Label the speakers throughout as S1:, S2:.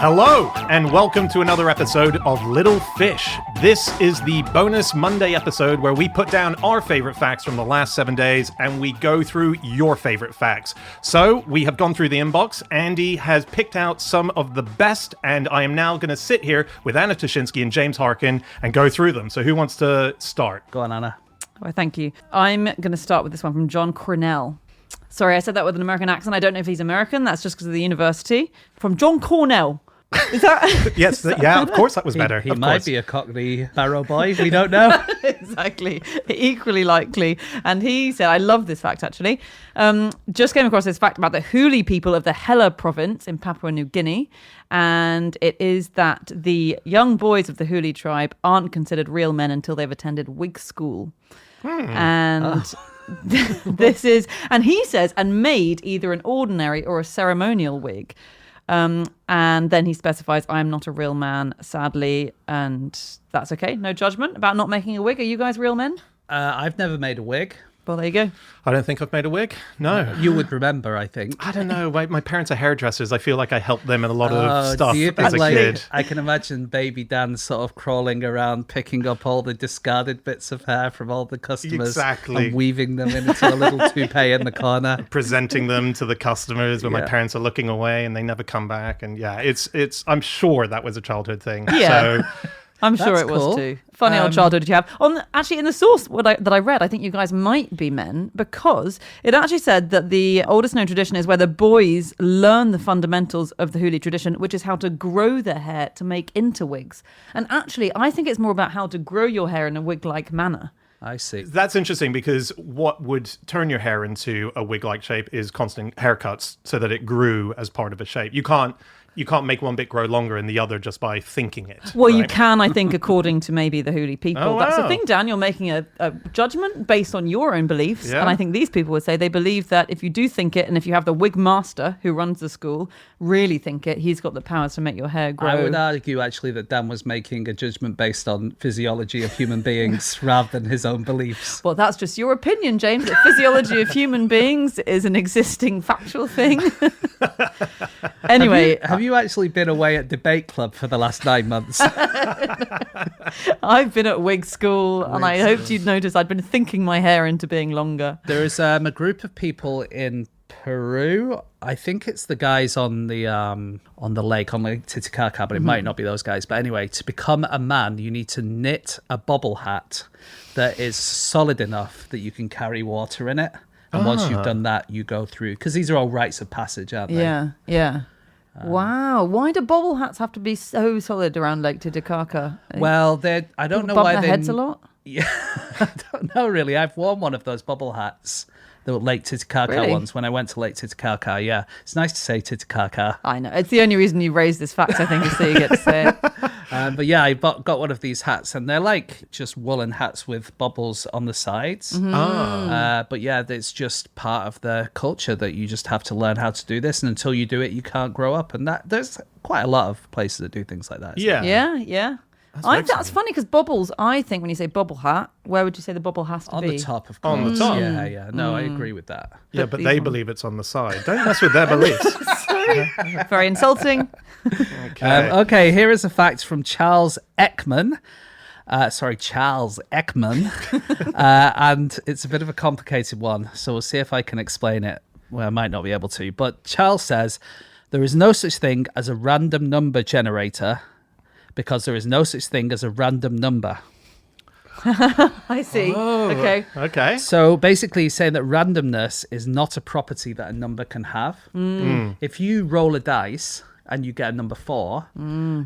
S1: Hello, and welcome to another episode of Little Fish. This is the bonus Monday episode where we put down our favorite facts from the last 7 days and we go through your favorite facts. So, we have gone through the inbox. Andy has picked out some of the best, and I am now going to sit here with Anna Toshinsky and James Harkin and go through them. So, who wants to start?
S2: Go on, Anna.
S3: Well, thank you. I'm going to start with this one from John Cornell. Sorry, I said that with an American accent. I don't know if he's American. That's just because of the university. From John Cornell. Is that?
S1: Yes, yeah, of course that was better.
S2: He might be a Cockney Barrow boy. We don't know.
S3: Exactly. Equally likely. And he said, I love this fact, actually. Just came across this fact about the Huli people of the Hela province in Papua New Guinea. And it is that the young boys of the Huli tribe aren't considered real men until they've attended wig school. And... this is, and he says, and made either an ordinary or a ceremonial wig. And then he specifies, I am not a real man, sadly, and that's okay. No judgment about not making a wig. Are you guys real men?
S2: I've never made a wig.
S3: Well, there you go.
S1: I don't think I've made a wig. No.
S2: You would remember, I think.
S1: I don't know. My parents are hairdressers. I feel like I helped them in a lot of stuff as a
S2: like,
S1: kid.
S2: I can imagine baby Dan sort of crawling around, picking up all the discarded bits of hair from all the customers.
S1: Exactly.
S2: And weaving them into a little toupee in the corner.
S1: Presenting them to the customers when my parents are looking away and they never come back. And yeah, it's. I'm sure that was a childhood thing.
S3: Yeah.
S1: So,
S3: I'm sure it was too. Funny old childhood you have. Actually, in the source that I read, I think you guys might be men, because it actually said that the oldest known tradition is where the boys learn the fundamentals of the Huli tradition, which is how to grow their hair to make into wigs. And actually, I think it's more about how to grow your hair in a wig-like manner.
S2: I see.
S1: That's interesting, because what would turn your hair into a wig-like shape is constant haircuts so that it grew as part of a shape. You can't make one bit grow longer and the other just by thinking it.
S3: Well, right? You can, I think, according to maybe the Huli people.
S1: Oh,
S3: That's
S1: wow.
S3: the thing, Dan. You're making a judgment based on your own beliefs.
S1: Yeah.
S3: And I think these people would say they believe that if you do think it, and if you have the wig master who runs the school really think it, he's got the powers to make your hair grow.
S2: I would argue, actually, that Dan was making a judgment based on physiology of human beings rather than his own beliefs.
S3: Well, that's just your opinion, James. The physiology of human beings is an existing factual thing. Anyway.
S2: Have you actually been away at debate club for the last 9 months?
S3: I've been at wig school, and I hoped you'd notice I'd been thinking my hair into being longer.
S2: There is a group of people in Peru. I think it's the guys on the lake, on Lake Titicaca, but it might not be those guys. But anyway, to become a man, you need to knit a bobble hat that is solid enough that you can carry water in it. And once you've done that, you go through, because these are all rites of passage, aren't they?
S3: Yeah. Wow. Why do bobble hats have to be so solid around Lake Titicaca?
S2: Well, I don't know
S3: bump
S2: why
S3: their
S2: they...
S3: heads a lot?
S2: Yeah, I don't know, really. I've worn one of those bubble hats, the Lake Titicaca ones, when I went to Lake Titicaca. Yeah, it's nice to say Titicaca.
S3: I know. It's the only reason you raised this fact, I think, is so you get to say it.
S2: But yeah, I got one of these hats, and they're like just woolen hats with bubbles on the sides. But yeah, it's just part of the culture that you just have to learn how to do this, and until you do it, you can't grow up. And there's quite a lot of places that do things like that.
S3: Yeah. That's funny, because bubbles, I think when you say bubble hat, where would you say the bubble has to be?
S2: On the top, of course.
S1: On the top.
S2: Yeah. No, I agree with that.
S1: Yeah, but they believe it's on the side. Don't mess with their beliefs.
S3: Very insulting.
S2: Okay, here is a fact from Charles Ekman. Charles Ekman. And it's a bit of a complicated one, so we'll see if I can explain it. Well, I might not be able to. But Charles says, there is no such thing as a random number generator, because there is no such thing as a random number.
S3: I see.
S1: Oh, okay.
S2: So basically he's saying that randomness is not a property that a number can have. If you roll a dice and you get a number 4,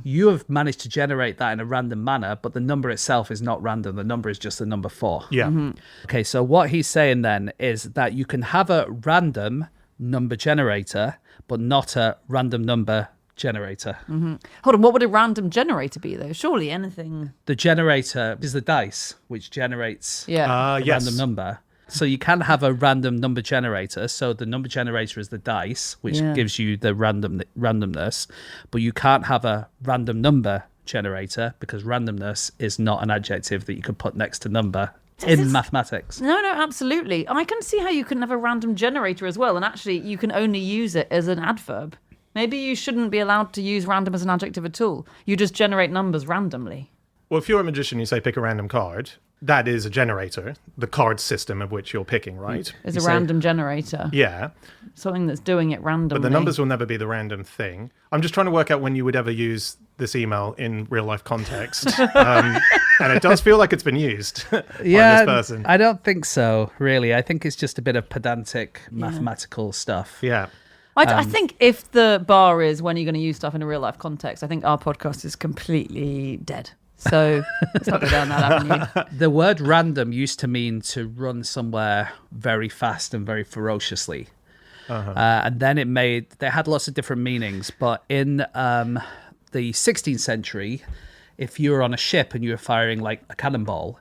S2: you have managed to generate that in a random manner, but the number itself is not random. The number is just the number 4.
S1: Yeah.
S2: Okay, so what he's saying then is that you can have a random number generator, but not a random number generator.
S3: Hold on, what would a random generator be, though? Surely anything...
S2: The generator is the dice, which generates a
S1: yes.
S2: random number. So you can have a random number generator. So the number generator is the dice, which gives you the randomness. But you can't have a random number generator, because randomness is not an adjective that you could put next to number in mathematics.
S3: No, absolutely. I can see how you can have a random generator as well, and actually you can only use it as an adverb. Maybe you shouldn't be allowed to use random as an adjective at all. You just generate numbers randomly.
S1: Well, if you're a magician, you say pick a random card. That is a generator, the card system of which you're picking, right?
S3: It's
S1: You
S3: a
S1: say-
S3: random generator.
S1: Yeah,
S3: Something that's doing it randomly.
S1: but the numbers will never be the random thing. I'm just trying to work out when you would ever use this email in real life context. And it does feel like it's been used by this person.
S2: I don't think so, really. I think it's just a bit of pedantic mathematical stuff.
S1: Yeah.
S3: I think if the bar is when you're going to use stuff in a real life context, I think our podcast is completely dead. So let's not go down that avenue.
S2: The word random used to mean to run somewhere very fast and very ferociously. And then they had lots of different meanings. But in the 16th century, if you were on a ship and you were firing like a cannonball,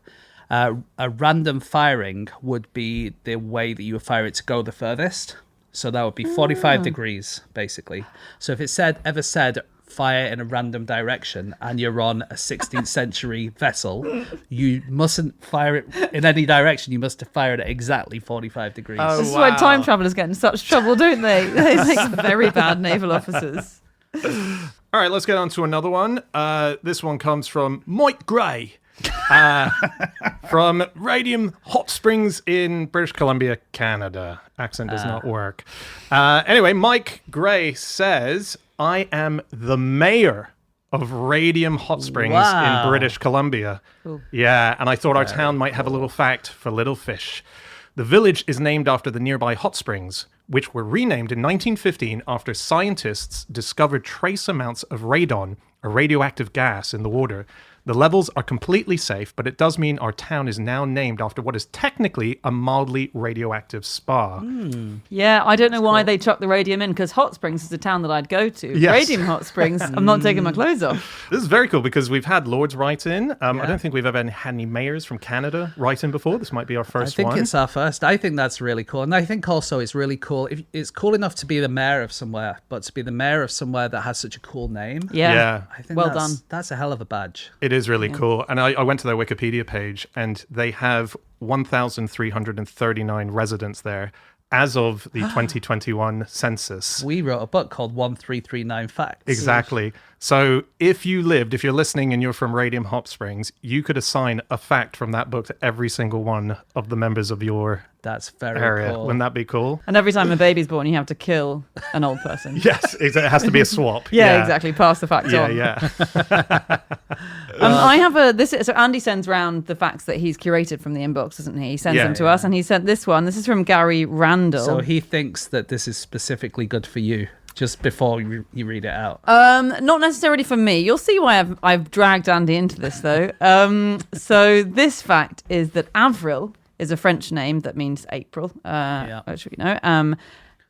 S2: a random firing would be the way that you would fire it to go the furthest. So that would be 45 degrees, basically. So if it ever said fire in a random direction and you're on a 16th century vessel, you mustn't fire it in any direction. You must fire it at exactly 45 degrees.
S1: Oh,
S3: This is why time
S1: wow.
S3: travelers get in such trouble, don't they? They make very bad naval officers.
S1: All right, let's get on to another one. This one comes from Mike Gray from Radium Hot Springs in British Columbia, Canada. Accent does not work. Anyway, Mike Gray says, I am the mayor of Radium Hot Springs
S2: Wow.
S1: in British Columbia.
S3: Cool.
S1: Yeah, and I thought our town might have a little fact for little fish. The village is named after the nearby hot springs, which were renamed in 1915 after scientists discovered trace amounts of radon, a radioactive gas, in the water. The levels are completely safe, but it does mean our town is now named after what is technically a mildly radioactive spa.
S3: Yeah, I don't know why they chucked the radium in, because Hot Springs is a town that I'd go to.
S1: Yes.
S3: Radium Hot Springs, I'm not taking my clothes off.
S1: This is very cool because we've had Lords write in. I don't think we've ever had any mayors from Canada write in before. This might be our
S2: I
S1: first
S2: think
S1: one.
S2: it's our first. I think that's really cool. And I think also it's really cool. It's cool enough to be the mayor of somewhere, but to be the mayor of somewhere that has such a cool name.
S3: Yeah.
S2: I think
S3: Well
S2: that's,
S3: done.
S2: That's a hell of a badge.
S1: It is really cool. And I went to their Wikipedia page and they have 1,339 residents there as of the 2021 census.
S2: We wrote a book called 1339 Facts.
S1: Exactly. So if you're listening and you're from Radium Hot Springs, you could assign a fact from that book to every single one of the members of your
S2: That's very
S1: area.
S2: cool.
S1: Wouldn't that be cool?
S3: And every time a baby's born, you have to kill an old person.
S1: Yes, it has to be a swap.
S3: Yeah, exactly. Pass the fact
S1: Yeah,
S3: on.
S1: yeah.
S3: I have so Andy sends round the facts that he's curated from the inbox, doesn't he? He sends
S1: Yeah,
S3: them to
S1: yeah.
S3: us, and he sent this one. This is from Gary Randall.
S2: So he thinks that this is specifically good for you, just before you read it out.
S3: Not necessarily for me. You'll see why I've dragged Andy into this, though. So this fact is that Avril is a French name that means April, which we know.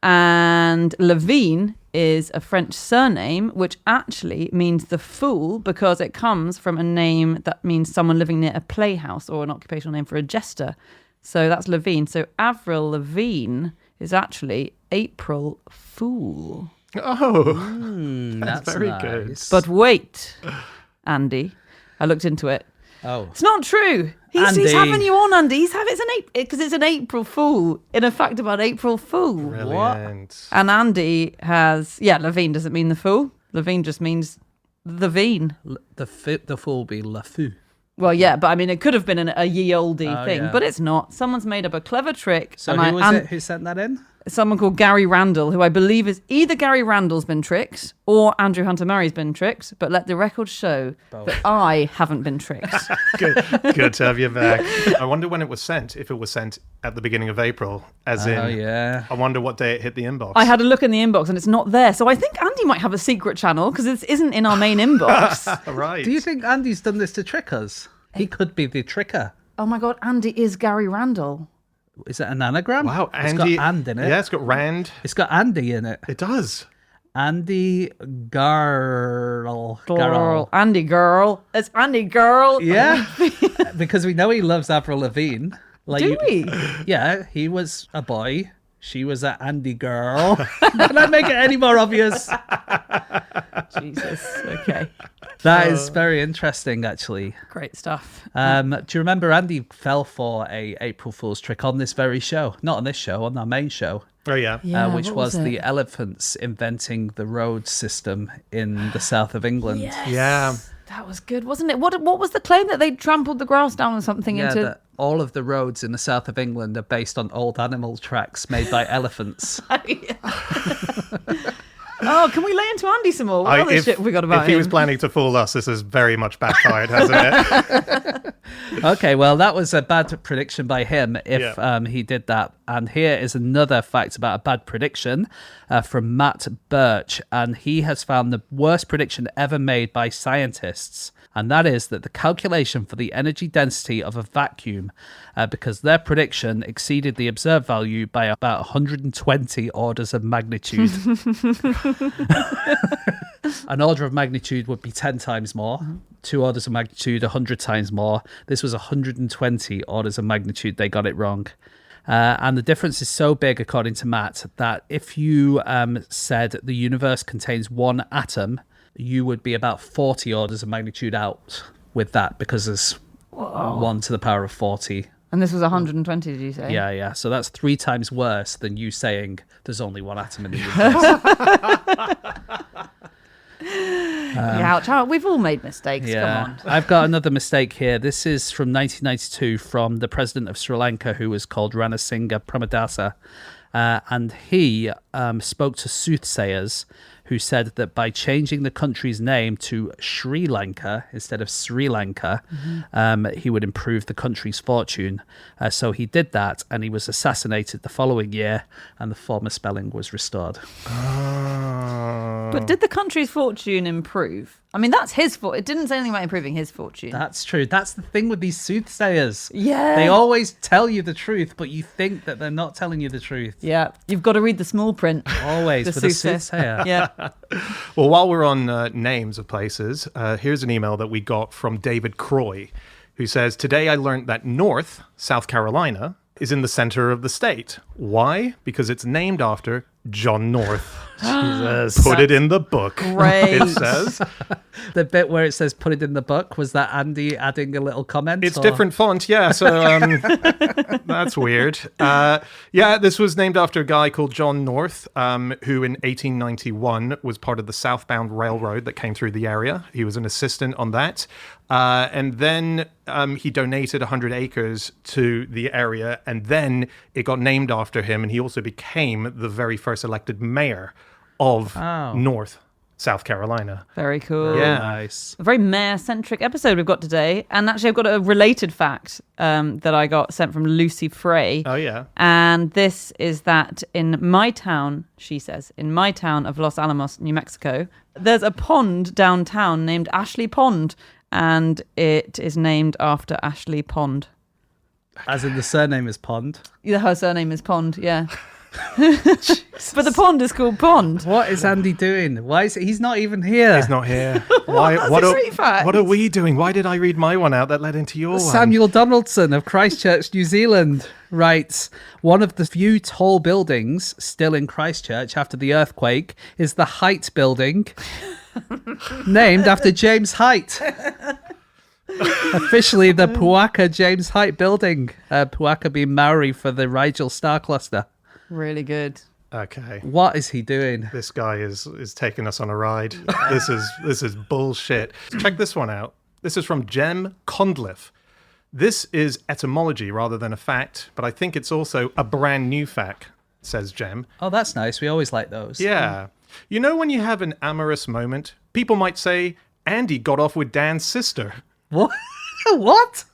S3: And Levine is a French surname, which actually means the fool because it comes from a name that means someone living near a playhouse or an occupational name for a jester. So that's Levine. So Avril Lavigne is actually April Fool.
S1: Oh,
S2: That's
S1: very
S2: nice.
S1: good.
S3: But wait, Andy, I looked into it.
S2: Oh,
S3: It's not true. He's
S2: Andy.
S3: having you on, Andy. It's an April Fool in a fact about April Fool.
S1: brilliant.
S3: And Andy has Levine doesn't mean the fool. Levine just means the vine.
S2: the fool be La Fou.
S3: Well, yeah, but I mean, it could have been a ye olde thing,
S2: yeah.
S3: but it's not. Someone's made up a clever trick.
S2: So
S3: and
S2: who was it who sent that in?
S3: Someone called Gary Randall, who I believe is either Gary Randall's been tricked or Andrew Hunter Murray's been tricked. But let the record show that I haven't been tricked.
S1: Good to have you back. I wonder when it was sent, if it was sent at the beginning of April, as in,
S2: Oh, yeah.
S1: I wonder what day it hit the inbox.
S3: I had a look in the inbox and it's not there. So I think Andy might have a secret channel because it isn't in our main inbox.
S1: Right.
S2: Do you think Andy's done this to trick us? He could be the tricker.
S3: Oh my God, Andy is Gary Randall.
S2: Is it an anagram?
S1: Wow,
S2: It's
S1: Andy.
S2: got and in it.
S1: Yeah, it's got Rand.
S2: It's got Andy in it.
S1: It does.
S2: Andy Girl.
S3: Andy girl. It's Andy girl.
S2: Yeah. Because we know he loves Avril Lavigne. Like
S3: Do we?
S2: Yeah, he was a boy She was an Andy girl. Can I make it any more obvious?
S3: Jesus. Okay.
S2: That is very interesting, actually.
S3: Great stuff.
S2: Do you remember Andy fell for a April Fool's trick on this very show? Not on this show, on our main show.
S1: Oh, yeah.
S2: Which
S3: what
S2: was
S3: it?
S2: the elephants inventing the road system in the south of England.
S3: Yes.
S1: Yeah.
S3: That was good, wasn't it? What was the claim that they trampled the grass down or something
S2: Yeah,
S3: into?
S2: that all of the roads in the south of England are based on old animal tracks made by elephants.
S3: Oh, can we lay into Andy some more? What other shit have we got about
S1: If he
S3: him?
S1: was planning to fool us, this has very much backfired, hasn't it?
S2: Okay, well, that was a bad prediction by him if he did that. And here is another fact about a bad prediction from Matt Birch. And he has found the worst prediction ever made by scientists. And that is that the calculation for the energy density of a vacuum, because their prediction exceeded the observed value by about 120 orders of magnitude. An order of magnitude would be 10 times more. 2 orders of magnitude, 100 times more. This was 120 orders of magnitude. They got it wrong. And the difference is so big, according to Matt, that if you said the universe contains one atom, you would be about 40 orders of magnitude out with that, because there's 1 to the power of 40.
S3: And this was 120, did you say?
S2: Yeah. So that's 3 times worse than you saying there's only one atom in the universe.
S3: Ouch. We've all made mistakes. Come on.
S2: I've got another mistake here. This is from 1992 from the president of Sri Lanka, who was called Ranasinghe Pramadasa. And he spoke to soothsayers who said that by changing the country's name to Sri Lanka instead of Sri Lanka, he would improve the country's fortune. So he did that, and he was assassinated the following year, and the former spelling was restored.
S3: But did the country's fortune improve? I mean, that's his fault. It didn't say anything about improving his fortune.
S2: That's true. That's the thing with these soothsayers.
S3: Yeah.
S2: They always tell you the truth, but you think that they're not telling you the truth.
S3: Yeah. You've got to read the small print.
S2: Always
S3: The
S2: with a
S3: soothsayer.
S2: soothsayer.
S3: Yeah.
S1: Well, while we're on names of places, here's an email that we got from David Croy, who says, "Today I learned that North, South Carolina, is in the center of the state. Why? Because it's named after John North."
S2: Jesus.
S1: Put it in the book.
S3: Great.
S1: It says.
S2: The bit where it says put it in the book, was that Andy adding a little comment?
S1: It's
S2: or?
S1: different font, yeah. So that's weird. This was named after a guy called John North, who in 1891 was part of the southbound railroad that came through the area. He was an assistant on that. And then he donated 100 acres to the area, and then it got named after him, and he also became the very first elected mayor of North, South Carolina.
S3: Very cool.
S1: Yeah.
S2: Nice.
S3: A very mayor-centric episode we've got today. And actually, I've got a related fact that I got sent from Lucy Frey.
S1: Oh, yeah.
S3: And this is that in my town, she says, in my town of Los Alamos, New Mexico, there's a pond downtown named Ashley Pond. And it is named after Ashley Pond.
S2: As in the surname is Pond.
S3: Yeah, her surname is Pond, yeah. But the pond is called Pond.
S2: What is Andy doing? Why is he's not even here?
S1: He's not here. Why?
S3: That's
S1: What
S3: a
S1: are,
S3: great fact.
S1: what are we doing? Why did I read my one out that led into your one?
S2: Samuel Donaldson of Christchurch, New Zealand, writes, one of the few tall buildings still in Christchurch after the earthquake is the Height Building, named after James Height. Officially the Puaka James Height Building. Puaka being Maori for the Rigel star cluster.
S3: Really good.
S1: Okay.
S2: What is he doing?
S1: This guy is taking us on a ride. This is bullshit. Check this one out. This is from Jem Condliffe. This is etymology rather than a fact, but I think it's also a brand new fact, says Jem.
S2: Oh, that's nice. We always like those.
S1: Yeah. You know when you have an amorous moment, people might say, Andy got off with Dan's sister.
S2: What? What?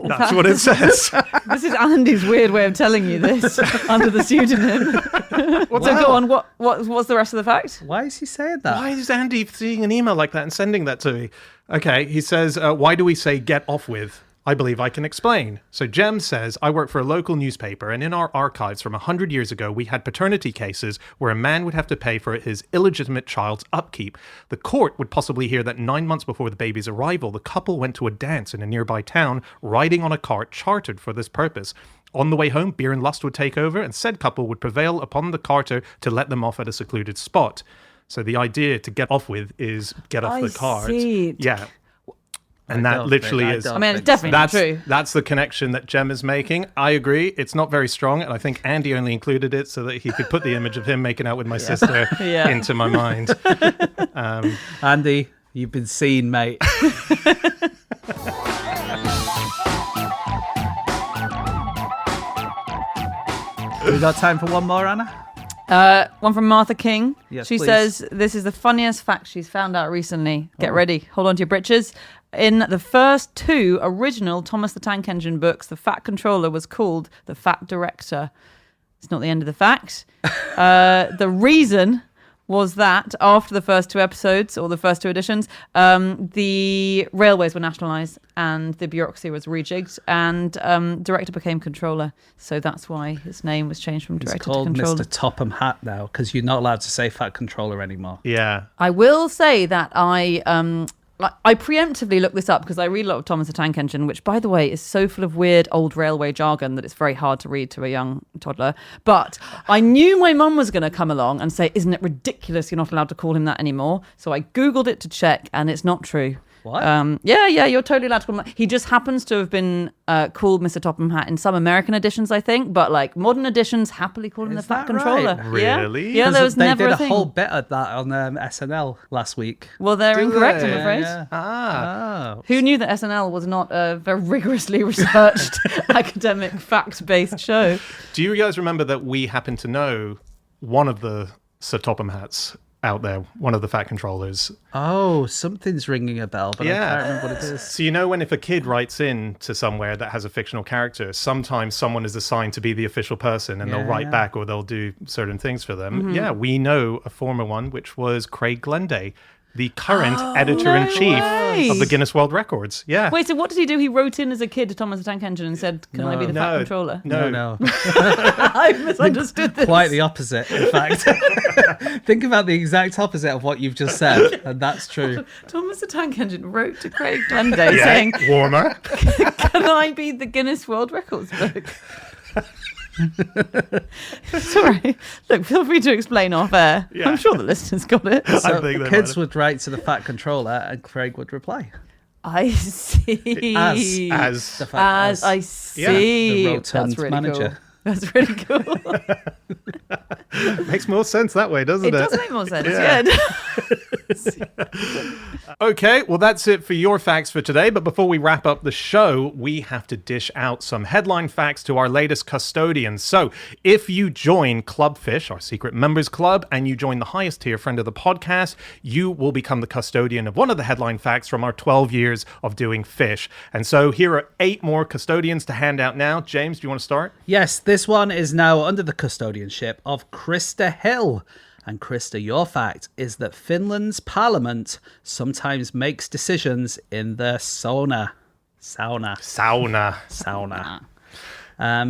S1: That's what it says.
S3: This is Andy's weird way of telling you this under the pseudonym. So go on, what's the rest of the fact?
S2: Why is he saying that?
S1: Why is Andy seeing an email like that and sending that to me? Okay, he says, why do we say get off with? I believe I can explain. So Jem says, I work for a local newspaper, and in our archives from 100 years ago, we had paternity cases where a man would have to pay for his illegitimate child's upkeep. The court would possibly hear that 9 months before the baby's arrival, the couple went to a dance in a nearby town, riding on a cart chartered for this purpose. On the way home, beer and lust would take over, and said couple would prevail upon the carter to let them off at a secluded spot. So the idea to get off with is get off the cart.
S3: See.
S1: Yeah. And that literally is...
S3: I mean, it's definitely not true.
S1: That's the connection that Jem is making. I agree. It's not very strong. And I think Andy only included it so that he could put the image of him making out with my sister into my mind.
S2: Andy, you've been seen, mate. We got time for one more, Anna?
S3: One from Martha King.
S2: Yes,
S3: she
S2: please.
S3: says, this is the funniest fact she's found out recently. Get ready. Hold on to your britches. In the first 2 original Thomas the Tank Engine books, the Fat Controller was called the Fat Director. It's not the end of the fact. The reason was that after the first 2 episodes, or the first 2 editions, the railways were nationalised and the bureaucracy was rejigged, and director became controller. So that's why his name was changed from director to controller.
S2: It's called Mr. Topham Hatt now, because you're not allowed to say Fat Controller anymore.
S1: Yeah.
S3: I will say that I preemptively looked this up because I read a lot of Thomas the Tank Engine, which, by the way, is so full of weird old railway jargon that it's very hard to read to a young toddler. But I knew my mum was going to come along and say, isn't it ridiculous you're not allowed to call him that anymore? So I Googled it to check, and it's not true.
S2: What?
S3: Yeah, you're totally allowed to call him that. He just happens to have been called Mr. Topham Hatt in some American editions, I think, but like modern editions happily call him the Fat Controller.
S2: Right?
S1: Really?
S3: Yeah, there was
S2: they
S3: never
S2: did
S3: a
S2: a
S3: thing.
S2: whole bit of that on SNL last week.
S3: Well, they're incorrect, I'm
S1: they?
S3: afraid.
S2: Oh.
S3: Who knew that SNL was not a very rigorously researched academic fact-based show?
S1: Do you guys remember that we happen to know one of the Sir Topham Hatts out there, one of the Fat Controllers?
S2: Oh, something's ringing a bell, but I can't remember what it is.
S1: So you know when if a kid writes in to somewhere that has a fictional character, sometimes someone is assigned to be the official person and they'll write back or they'll do certain things for them.
S3: Mm-hmm.
S1: Yeah, we know a former one, which was Craig Glenday, the current editor-in-chief of the Guinness World Records. Yeah.
S3: Wait, so what did he do? He wrote in as a kid to Thomas the Tank Engine and said, can I be the Fat Controller?
S1: No.
S3: I misunderstood this.
S2: Quite the opposite, in fact. Think about the exact opposite of what you've just said, and that's true.
S3: Thomas the Tank Engine wrote to Craig Glenday saying,
S1: warmer.
S3: can I be the Guinness World Records book? Sorry. Look, feel free to explain off air.
S1: Yeah.
S3: I'm sure the listeners got it.
S2: So
S1: think they
S2: kids
S1: might
S2: would write to the Fat Controller, and Craig would reply.
S3: I see.
S1: As
S3: I see.
S2: The rotund
S3: That's really
S2: manager.
S3: cool. That's really cool.
S1: makes more sense that way, doesn't it?
S3: It does make more sense.
S1: Yeah.
S3: Yeah.
S1: Okay, well, that's it for your facts for today. But before we wrap up the show, we have to dish out some headline facts to our latest custodians. So if you join Club Fish, our secret members club, and you join the highest tier friend of the podcast, you will become the custodian of one of the headline facts from our 12 years of doing Fish. And so here are 8 more custodians to hand out now. James, do you want to start?
S2: Yes, this one is now under the custodianship of Krista Hill. And Krista, your fact is that Finland's parliament sometimes makes decisions in the sauna.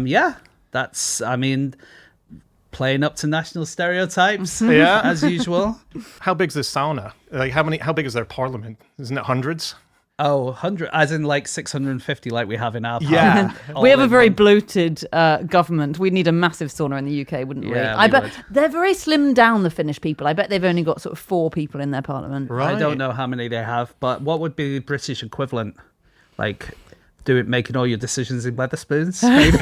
S2: Yeah, that's, I mean, playing up to national stereotypes,
S1: Yeah.
S2: as usual.
S1: How big's this sauna? Like, how big is their parliament? Isn't it hundreds?
S2: Oh, 100, as in like 650 like we have in our
S1: Yeah.
S2: parliament.
S3: We have a
S2: All in
S3: very
S2: one.
S3: bloated government. We'd need a massive sauna in the UK, wouldn't we?
S2: Yeah,
S3: I
S2: we
S3: bet
S2: would.
S3: they're very slimmed down, the Finnish people. I bet they've only got sort of 4 people in their parliament.
S1: Right.
S2: I don't know how many they have, but what would be the British equivalent? Like, making all your decisions in Weatherspoons? Maybe?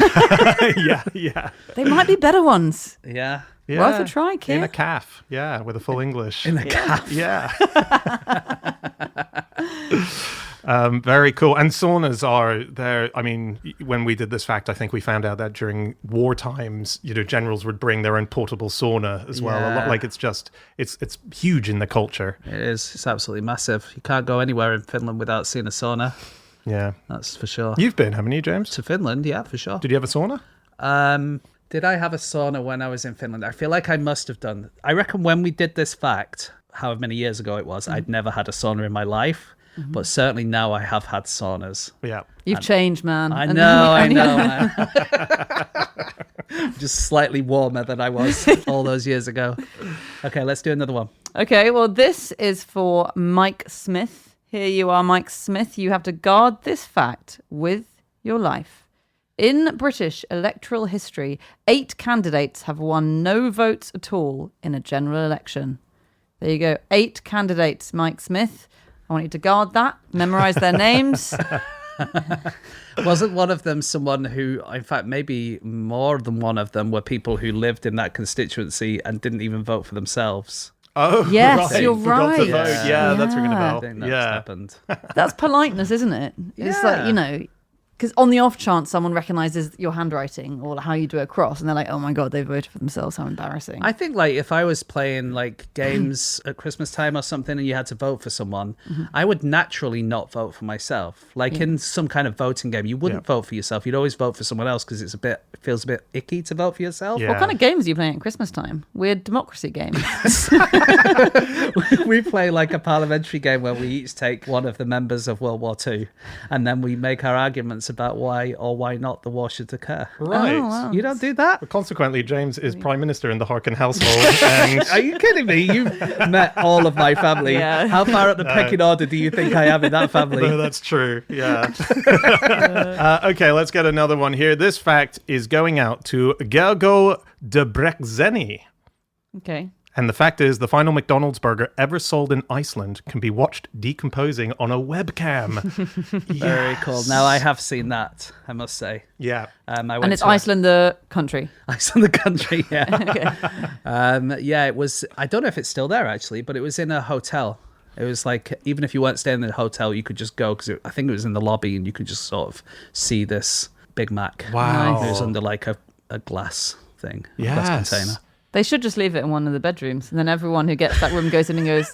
S1: Yeah.
S3: They might be better ones.
S2: Yeah.
S3: Worth a try,
S1: In
S3: kid.
S1: a calf. Yeah, with a full English.
S2: In a calf.
S1: Yeah. Very cool. And saunas are there. I mean, when we did this fact, I think we found out that during war times, generals would bring their own portable sauna as well. A lot,
S2: Yeah.
S1: like it's huge in the culture.
S2: It is. It's absolutely massive. You can't go anywhere in Finland without seeing a sauna.
S1: Yeah.
S2: That's for sure.
S1: You've been, haven't you, James?
S2: To Finland, yeah, for sure.
S1: Did you have a sauna?
S2: Did I have a sauna when I was in Finland? I feel like I must have done. I reckon when we did this fact, however many years ago it was, I'd never had a sauna in my life. But certainly now I have had saunas.
S1: Yeah.
S3: You've changed, man.
S2: I
S3: And
S2: know,
S3: then-
S2: man. Just slightly warmer than I was all those years ago. Okay, let's do another one.
S3: Okay, well, this is for Mike Smith. Here you are, Mike Smith. You have to guard this fact with your life. In British electoral history, 8 candidates have won no votes at all in a general election. There you go. 8 candidates, Mike Smith. I want you to guard that, memorize their names.
S2: Wasn't one of them someone who, in fact, maybe more than one of them were people who lived in that constituency and didn't even vote for themselves?
S3: Oh, yes,
S1: right.
S3: you're
S1: Forgot
S3: right.
S1: to vote. Yeah, that's ringing a bell.
S2: I think that's happened.
S3: That's politeness, isn't it? It's like, you know, because on the off chance someone recognizes your handwriting or how you do a cross and they're like, oh my God, they voted for themselves. How embarrassing.
S2: I think like if I was playing like games at Christmas time or something and you had to vote for someone, I would naturally not vote for myself. Like in some kind of voting game, you wouldn't vote for yourself. You'd always vote for someone else because it feels a bit icky to vote for yourself.
S1: Yeah.
S3: What kind of games are you playing at Christmas time? Weird democracy games.
S2: We play like a parliamentary game where we each take one of the members of World War II and then we make our arguments about why or why not the war should occur.
S1: Right.
S3: Oh, wow.
S2: You don't do that?
S1: But consequently, James is Prime Minister in the Harkin household. And
S2: Are you kidding me? You've met all of my family.
S3: Yeah.
S2: How far up the pecking order do you think I am in that family?
S1: No, that's true. Yeah. Okay, let's get another one here. This fact is going out to Gergo Debreceni.
S3: Okay.
S1: And the fact is, the final McDonald's burger ever sold in Iceland can be watched decomposing on a webcam.
S2: Very cool. Now, I have seen that, I must say.
S1: Yeah.
S2: I went
S3: And it's
S2: to
S3: Iceland, the country.
S2: Iceland, the country, yeah. Yeah, it was, I don't know if it's still there, actually, but it was in a hotel. It was like, even if you weren't staying in the hotel, you could just go, because I think it was in the lobby, and you could just sort of see this Big Mac.
S1: Wow.
S2: It was under like a glass thing, a
S1: Yes.
S2: glass container.
S3: They should just leave it in one of the bedrooms. And then everyone who gets that room goes in and goes,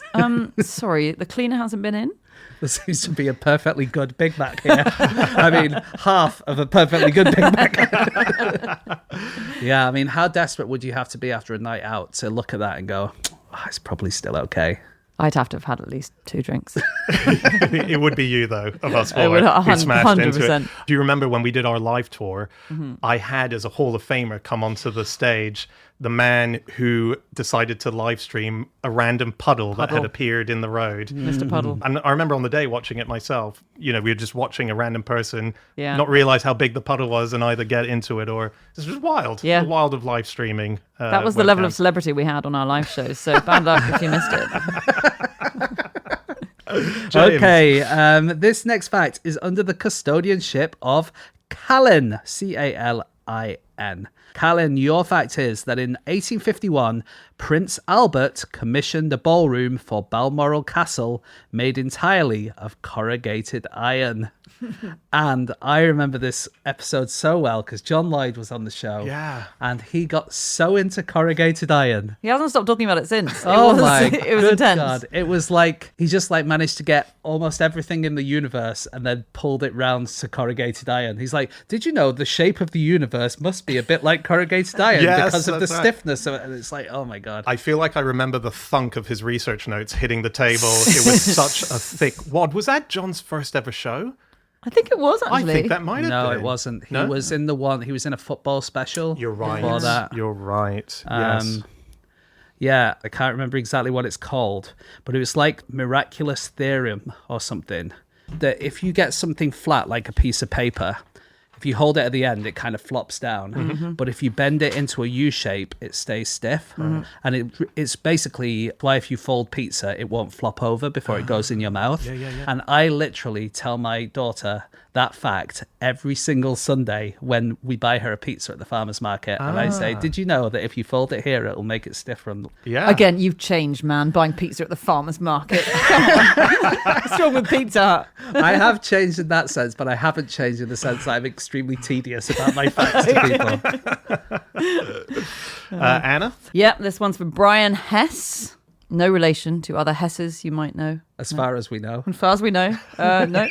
S3: sorry, the cleaner hasn't been in?
S2: There seems to be a perfectly good Big Mac here. I mean, half of a perfectly good Big Mac. Yeah, I mean, how desperate would you have to be after a night out to look at that and go, oh, it's probably still okay?
S3: I'd have to have had at least 2 drinks.
S1: It would be you, though, of us
S3: I
S1: four
S3: would,
S1: who smashed into
S3: 100%.
S1: it. Do you remember when we did our live tour, I had, as a Hall of Famer, come onto the stage the man who decided to live stream a random puddle that had appeared in the road.
S3: Mr. Puddle.
S1: And I remember on the day watching it myself, you know, we were just watching a random person not realize how big the puddle was and either get into it or this was wild.
S3: Yeah.
S1: The wild of live streaming.
S3: That was the level of celebrity we had on our live shows. So bad luck if you missed it.
S1: James.
S2: Okay, this next fact is under the custodianship of Callan, Calin. Callan, your fact is that in 1851, Prince Albert commissioned a ballroom for Balmoral Castle made entirely of corrugated iron. And I remember this episode so well because John Lloyd was on the show.
S1: Yeah.
S2: And he got so into corrugated iron.
S3: He hasn't stopped talking about it since.
S2: Oh my
S3: It was
S2: good
S3: intense.
S2: God. It was like he just like managed to get almost everything in the universe and then pulled it round to corrugated iron. He's like, did you know the shape of the universe must be a bit like corrugated iron
S1: Yes,
S2: because of the
S1: that's right.
S2: stiffness of it? And it's like, oh my God.
S1: I feel like I remember the thunk of his research notes hitting the table. It was such a thick wad. Was that John's first ever show?
S3: I think it was actually.
S1: I think that might have
S2: No,
S1: been.
S2: it wasn't. He
S1: No?
S2: was in the one. He was in a football special.
S1: You're right.
S2: Before that.
S1: You're right. Yes.
S2: Yeah, I can't remember exactly what it's called, but it was like miraculous theorem or something. That if you get something flat like a piece of paper, if you hold it at the end, it kind of flops down. But if you bend it into a U shape, it stays stiff. And it's basically why if you fold pizza, it won't flop over before it goes in your mouth. And I literally tell my daughter that fact every single Sunday when we buy her a pizza at the farmer's market. And I say, did you know that if you fold it here, it'll make it stiff from...
S1: Yeah.
S3: Again, you've changed, man. Buying pizza at the farmer's market. Come on. What's wrong with Pizza Hut?
S2: I have changed in that sense, but I haven't changed in the sense that I'm extremely tedious about my facts to people.
S1: Anna?
S3: Yep, this one's for Brian Hess. No relation to other Hesses you might know.
S2: As far as we know.
S3: As far as we know, no.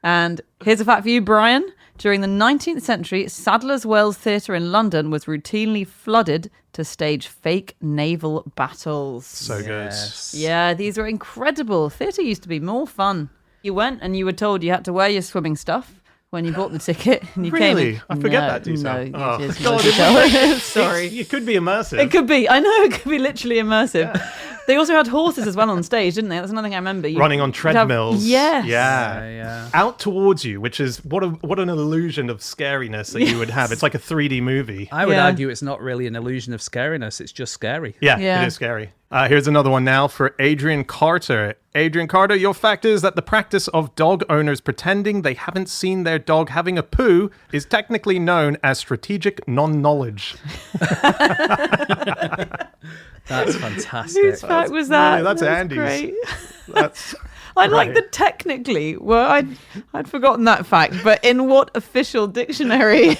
S3: And here's a fact for you, Brian. During the 19th century, Sadler's Wells Theatre in London was routinely flooded to stage fake naval battles.
S1: So good.
S3: Yeah, these were incredible. Theatre used to be more fun. You went and you were told you had to wear your swimming stuff when you bought the ticket. And you came
S1: Really?
S3: in.
S1: I forget
S3: No,
S1: that detail.
S3: No, you
S1: Oh,
S3: just
S1: God,
S3: detail. Sorry.
S1: It could be immersive.
S3: It could be. I know it could be literally immersive. They also had horses as well on stage, didn't they? That's another thing I remember.
S1: Running on treadmills.
S3: Yes.
S1: Yeah. Out towards you, which is what an illusion of scariness that you would have. It's like a 3D movie.
S2: I would argue it's not really an illusion of scariness. It's just scary.
S1: Yeah. It is scary. Here's another one now for Adrian Carter. Adrian Carter, your fact is that the practice of dog owners pretending they haven't seen their dog having a poo is technically known as strategic non-knowledge.
S2: That's fantastic.
S3: Whose fact was that?
S1: Yeah, that's Andy's.
S3: Great.
S1: That's
S3: I like the technically. Well, I'd forgotten that fact, but in what official dictionary?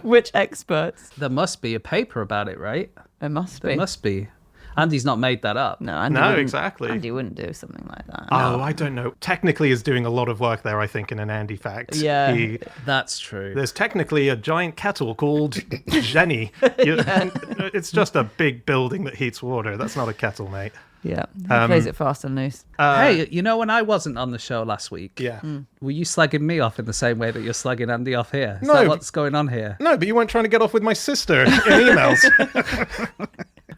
S3: Which experts?
S2: There must be a paper about it, right?
S3: There must be.
S2: There must be. Andy's not made that up.
S3: No, Andy
S1: No,
S3: wouldn't-
S1: exactly.
S3: Andy wouldn't do something like that.
S1: Oh, I don't know. Technically is doing a lot of work there, I think, in an Andy fact.
S3: Yeah.
S2: That's true.
S1: There's technically a giant kettle called Jenny. It's just a big building that heats water. That's not a kettle, mate.
S3: Yeah, he plays it fast and loose.
S2: Hey, you know, when I wasn't on the show last week,
S1: Yeah.
S2: were you slagging me off in the same way that you're slagging Andy off here? Is
S1: No.
S2: that what's going on here?
S1: No, but you weren't trying to get off with my sister in emails.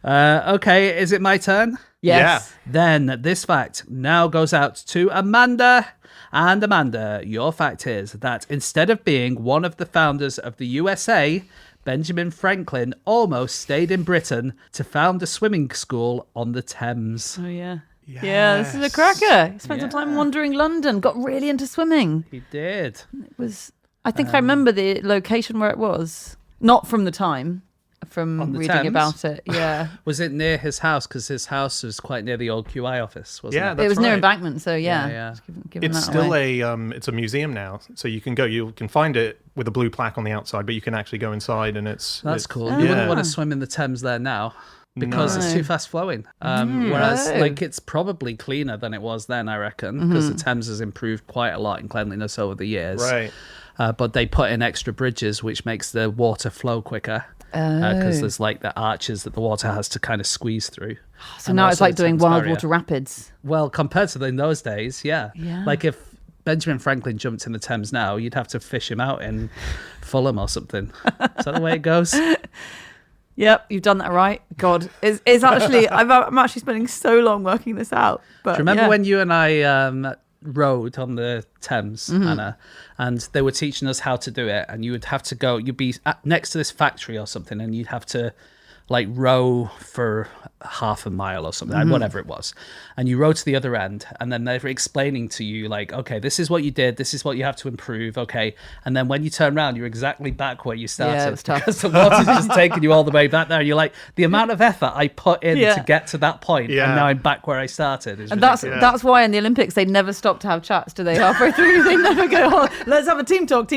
S2: Okay, is it my turn?
S3: Yes.
S2: Then this fact now goes out to Amanda. And Amanda, your fact is that instead of being one of the founders of the USA, Benjamin Franklin almost stayed in Britain to found a swimming school on the Thames.
S3: Oh, yeah. Yeah, this is a cracker. He spent some time wandering London, got really into swimming.
S2: He did.
S3: It was, I think I remember the location where it was. Not from the time, from
S2: On the
S3: reading
S2: Thames?
S3: about it. Yeah.
S2: Was it near his house? Because his house was quite near the old QI office, wasn't
S1: Yeah,
S2: it?
S1: that's
S3: It was near
S1: right.
S3: Embankment, so yeah.
S2: Yeah.
S3: Just giving
S1: It's
S3: that
S1: still
S3: away.
S1: it's a museum now, so you can find it with a blue plaque on the outside, but you can actually go inside and
S2: That's
S1: it's
S2: cool.
S1: Yeah.
S2: You wouldn't want to swim in the Thames there now because it's
S3: No.
S2: too fast flowing. Whereas,
S3: No.
S2: like, it's probably cleaner than it was then, I reckon, because the Thames has improved quite a lot in cleanliness over the years.
S1: Right.
S2: But they put in extra bridges, which makes the water flow quicker. Because there's like the arches that the water has to kind of squeeze through.
S3: So
S2: And
S3: now
S2: also
S3: it's like
S2: the
S3: doing
S2: Thames
S3: wild
S2: barrier.
S3: water rapids.
S2: Well, compared to in those days, yeah.
S3: Yeah.
S2: Like if Benjamin Franklin jumped in the Thames now, you'd have to fish him out in Fulham or something. Is that the way it goes?
S3: Yep, you've done that right. God, it's actually I'm actually spending so long working this out. But
S2: Do you remember
S3: yeah.
S2: when you and I rode on the Thames, Anna, and they were teaching us how to do it, and you would have to go, you'd be next to this factory or something, and you'd have to like row for half a mile or something, whatever it was, and you row to the other end, and then they're explaining to you like, okay, this is what you did, this is what you have to improve, okay, and then when you turn around, you're exactly back where you started.
S3: Yeah, it was tough.
S2: Because the water's just taking you all the way back there. You're like, the amount of effort I put in
S3: Yeah.
S2: to get to that point,
S1: Yeah.
S2: and now I'm back where I started. Is
S3: And
S2: ridiculous.
S3: that's why in the Olympics they never stop to have chats, do they? Halfway through, they never go, oh, let's have a team talk,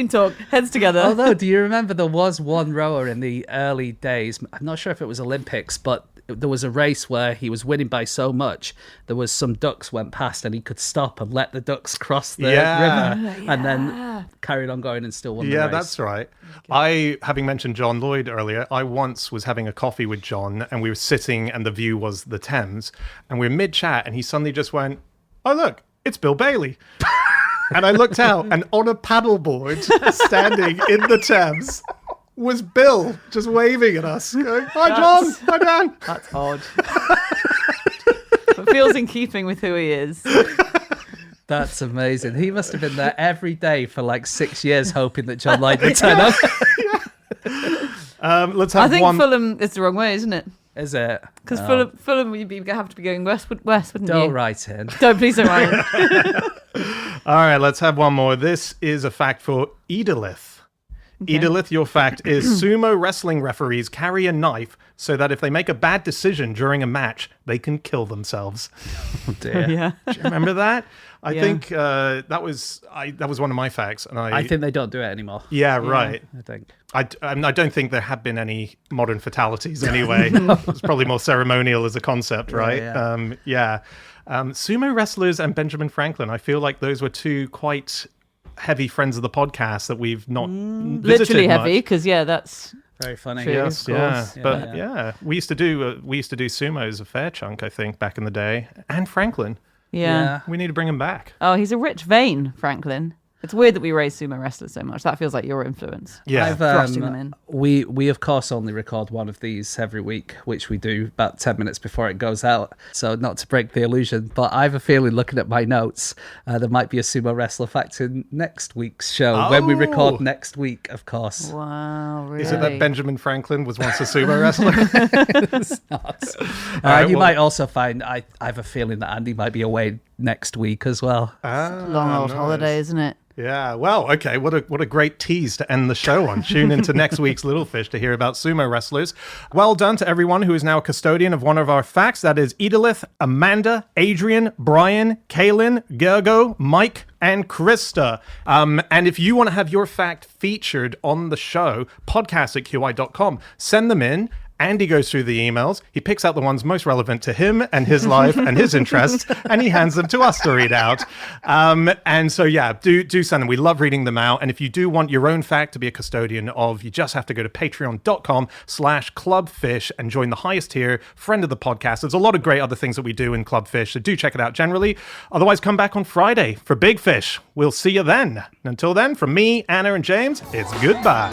S3: heads together.
S2: Although, do you remember there was one rower in the early days? I'm not sure if it was Olympics, but there was a race where he was winning by so much, there was some ducks went past and he could stop and let the ducks cross the river and then carried on going and still won the race.
S1: Yeah, that's right. Having mentioned John Lloyd earlier, I once was having a coffee with John and we were sitting and the view was the Thames and we were mid-chat and he suddenly just went, oh, look, it's Bill Bailey. And I looked out and on a paddleboard standing in the Thames was Bill just waving at us going, hi, John, hi, Dan.
S3: That's odd. But feels in keeping with who he is.
S2: That's amazing. He must have been there every day for like 6 years hoping that John Lloyd would turn up.
S1: Let's have
S3: I think
S1: one.
S3: Fulham is the wrong way, isn't it?
S2: Is it?
S3: Because
S2: Oh.
S3: Fulham you'd have to be going west, wouldn't
S2: Don't
S3: you?
S2: write in.
S3: Please don't write.
S1: All right, let's have one more. This is a fact for Edilith. Edilith, your fact is sumo wrestling referees carry a knife so that if they make a bad decision during a match, they can kill themselves.
S2: Oh dear.
S3: Yeah.
S1: Do you remember that? I
S3: Yeah.
S1: think that was one of my facts, and
S2: I think they don't do it anymore.
S1: yeah, right.
S2: I think.
S1: I don't think there have been any modern fatalities anyway. It's probably more ceremonial as a concept, right?
S2: yeah.
S1: Sumo wrestlers and Benjamin Franklin. I feel like those were two quite heavy friends of the podcast that we've not visited
S3: Literally
S1: much.
S3: heavy, because that's
S2: Very funny.
S3: True.
S1: Yes,
S3: Of
S1: yeah,
S3: course.
S1: but
S2: Yeah.
S1: we used to do sumos a fair chunk, I think, back in the day. And Franklin,
S3: yeah.
S1: we need to bring him back.
S3: Oh, he's a rich vein, Franklin. It's weird that we raise sumo wrestlers so much. That feels like your influence.
S1: Yeah.
S3: Thrusting them in.
S2: We of course only record one of these every week, which we do about 10 minutes before it goes out. So not to break the illusion, but I have a feeling looking at my notes, there might be a sumo wrestler fact in next week's show when we record next week, of course.
S3: Wow, really?
S1: Is it that Benjamin Franklin was once a sumo wrestler?
S2: It's not. You might also find, I have a feeling that Andy might be away next week as well.
S3: Long old holiday, isn't it?
S1: Yeah, well, okay, what a great tease to end the show on. Tune into next week's Little Fish to hear about sumo wrestlers. Well done to everyone who is now a custodian of one of our facts. That is Edilith, Amanda, Adrian, Brian, Kaylin, Gergo, Mike, and Krista. And if you want to have your fact featured on the show, podcast@qi.com. Send them in. Andy goes through the emails. He picks out the ones most relevant to him and his life and his interests, and he hands them to us to read out. And so, yeah, do send them. We love reading them out. And if you do want your own fact to be a custodian of, you just have to go to patreon.com/clubfish and join the highest tier, friend of the podcast. There's a lot of great other things that we do in Clubfish, so do check it out generally. Otherwise, come back on Friday for Big Fish. We'll see you then. Until then, from me, Anna, and James, it's goodbye.